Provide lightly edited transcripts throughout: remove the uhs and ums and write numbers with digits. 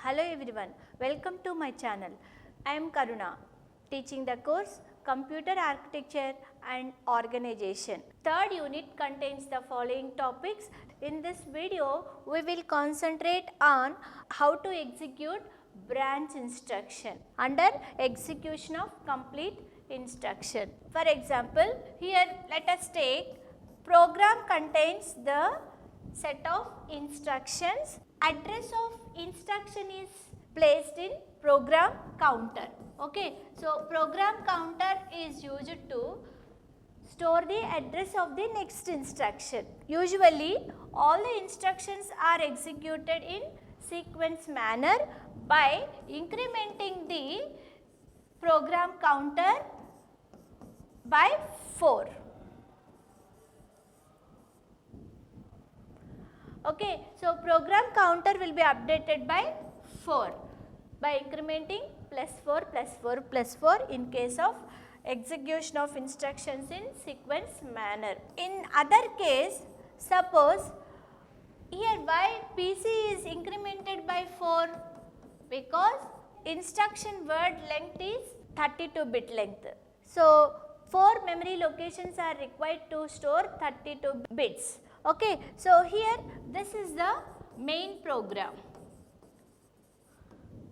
Hello everyone, welcome to my channel. I am Karuna, teaching the course Computer Architecture and Organization. Third unit contains the following topics. In this video, we will concentrate on how to execute branch instruction under execution of complete instruction. For example, here let us take program contains the set of instructions. Address of instruction is placed in program counter. Okay, so program counter is used to store the address of the next instruction. Usually all the instructions are executed in sequence manner by incrementing the program counter by 4. Okay, so program counter will be updated by 4 by incrementing plus 4 plus 4 plus 4 in case of execution of instructions in sequence manner. In other case, suppose here why PC is incremented by 4? Because instruction word length is 32-bit length. So 4 memory locations are required to store 32 bits. Okay, so here this is the main program.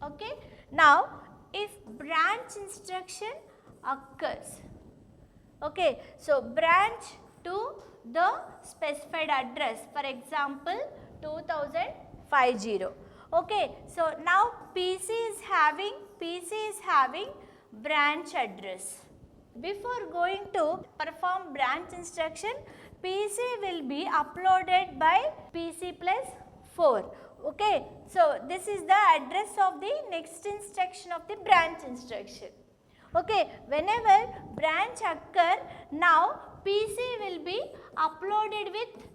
Okay, now if branch instruction occurs, okay, so branch to the specified address, for example 2050. Okay, so now PC is having branch address. Before going to perform branch instruction, PC will be uploaded by PC plus 4. Okay, so this is the address of the next instruction of the branch instruction. Okay, whenever branch occur, now PC will be uploaded with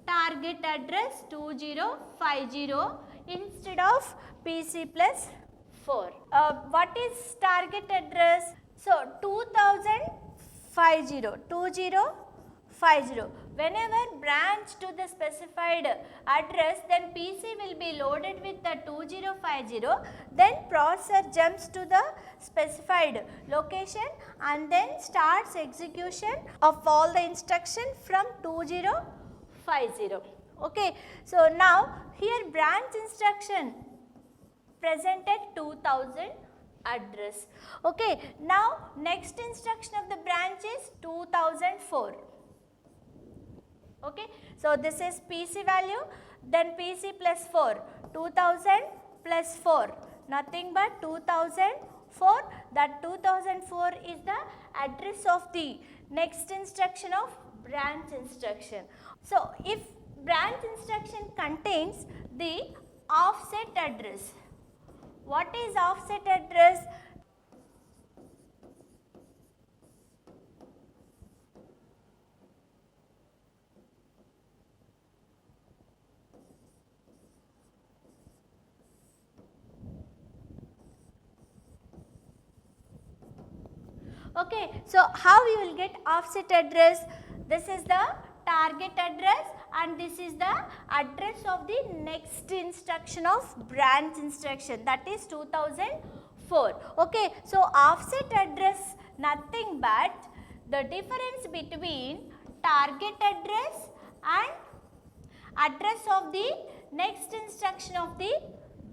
target address 2050 instead of PC plus 4. What is target address? So 2050. Whenever branch to the specified address, then PC will be loaded with the 2050, then processor jumps to the specified location and then starts execution of all the instruction from 2050. Okay, so now here branch instruction presented 2000 address. Okay, now next instruction of the branch is 2004. Okay, so this is PC value, then PC plus 4, 2000 plus 4, nothing but 2004. That 2004 is the address of the next instruction of branch instruction. So if branch instruction contains the offset address, what is offset address? Okay, so how you will get offset address? This is the target address and this is the address of the next instruction of branch instruction, that is 2004. Okay, so offset address nothing but the difference between target address and address of the next instruction of the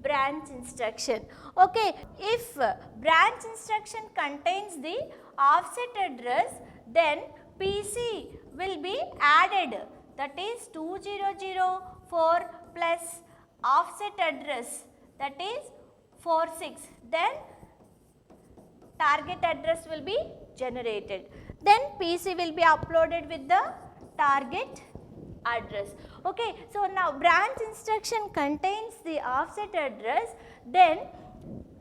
branch instruction. Okay, if branch instruction contains the offset address, then PC will be added, that is 2004 plus offset address, that is 46, then target address will be generated. Then PC will be uploaded with the target address. Okay, so now branch instruction contains the offset address, then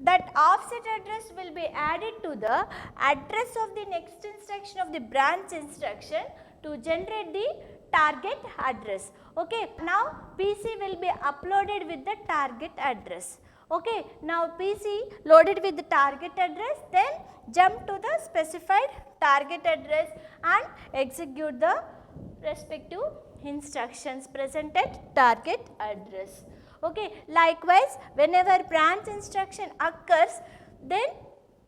that offset address will be added to the address of the next instruction of the branch instruction to generate the target address. Okay, now PC will be uploaded with the target address. Okay, now PC loaded with the target address, then jump to the specified target address and execute the respective instructions present at target address. Okay, likewise, whenever branch instruction occurs, then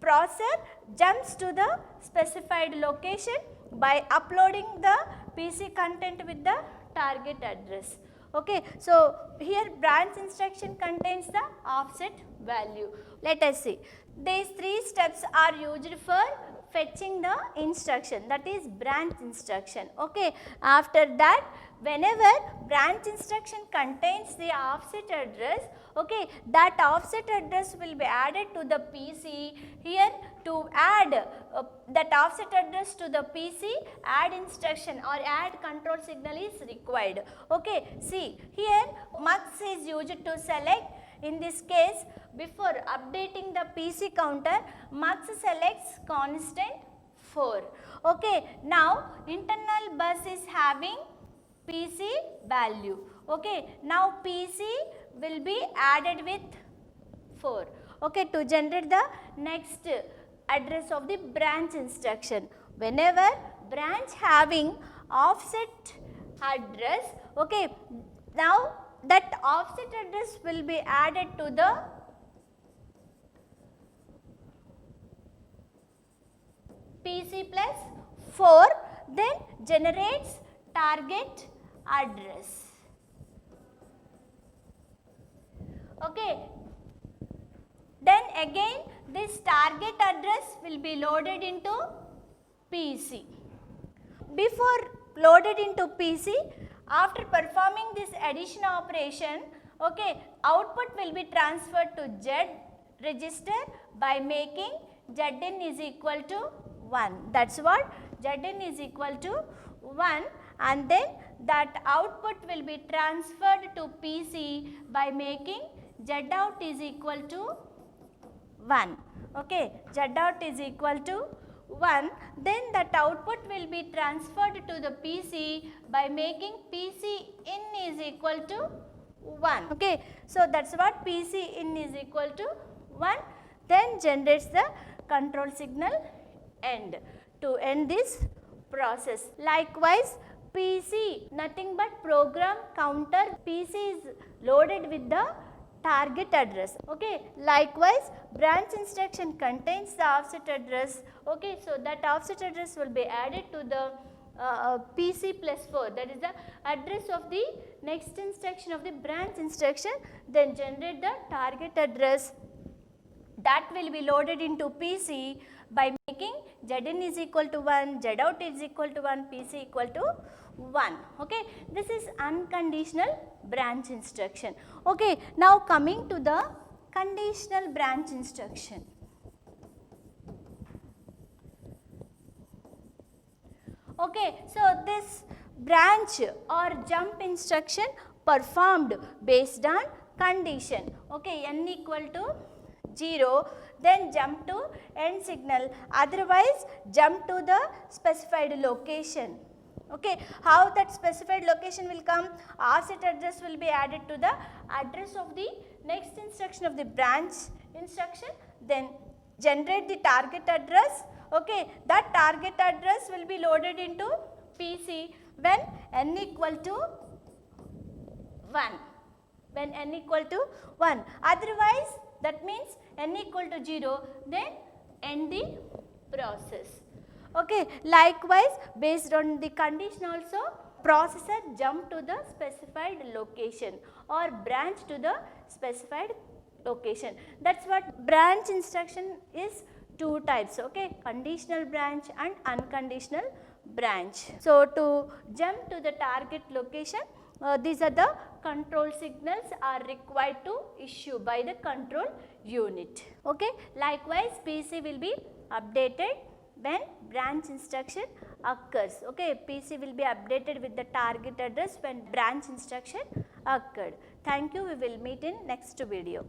processor jumps to the specified location by uploading the PC content with the target address. Okay, so here branch instruction contains the offset value. Let us see. These three steps are used for fetching the instruction, that is branch instruction. Okay, after that, whenever branch instruction contains the offset address, okay, that offset address will be added to the PC. Here to add that offset address to the PC, add instruction or add control signal is required. Okay, see here mux is used to select. In this case, before updating the PC counter, mux selects constant 4. Okay, now internal bus is having PC value. Okay, now PC will be added with 4. Okay, to generate the next address of the branch instruction. Whenever branch having offset address, okay, now that offset address will be added to the PC plus 4, then generates target address. Okay, then again this target address will be loaded into PC. Before loaded into PC, after performing this addition operation, okay, output will be transferred to Z register by making Zn is equal to 1. That is what Zn is equal to 1, and then that output will be transferred to PC by making Zout is equal to 1. Okay, Zout is equal to 1, then that output will be transferred to the PC by making PC in is equal to 1. Okay, so that is what PC in is equal to 1, then generates the control signal end to end this process. Likewise, PC nothing but program counter, PC is loaded with the target address. Okay, likewise branch instruction contains the offset address. Okay, so that offset address will be added to the PC plus 4, that is the address of the next instruction of the branch instruction, then generate the target address that will be loaded into PC by making Zn is equal to 1, Zout is equal to 1, PC equal to 1. Okay, this is unconditional branch instruction. Okay, now coming to the conditional branch instruction. Okay, so this branch or jump instruction performed based on condition. Okay, n equal to 0, then jump to end signal, otherwise jump to the specified location. Okay, how that specified location will come? Offset address will be added to the address of the next instruction of the branch instruction, then generate the target address. Okay, that target address will be loaded into PC when n equal to 1. When n equal to 1, otherwise that means n equal to 0, then end the process. Okay, likewise based on the condition also, processor jump to the specified location or branch to the specified location. That is what branch instruction is two types. Okay, conditional branch and unconditional branch. So to jump to the target location, these are the control signals are required to issue by the control unit. Okay, likewise PC will be updated when branch instruction occurs. Okay, PC will be updated with the target address when branch instruction occurred. Thank you. We will meet in next video.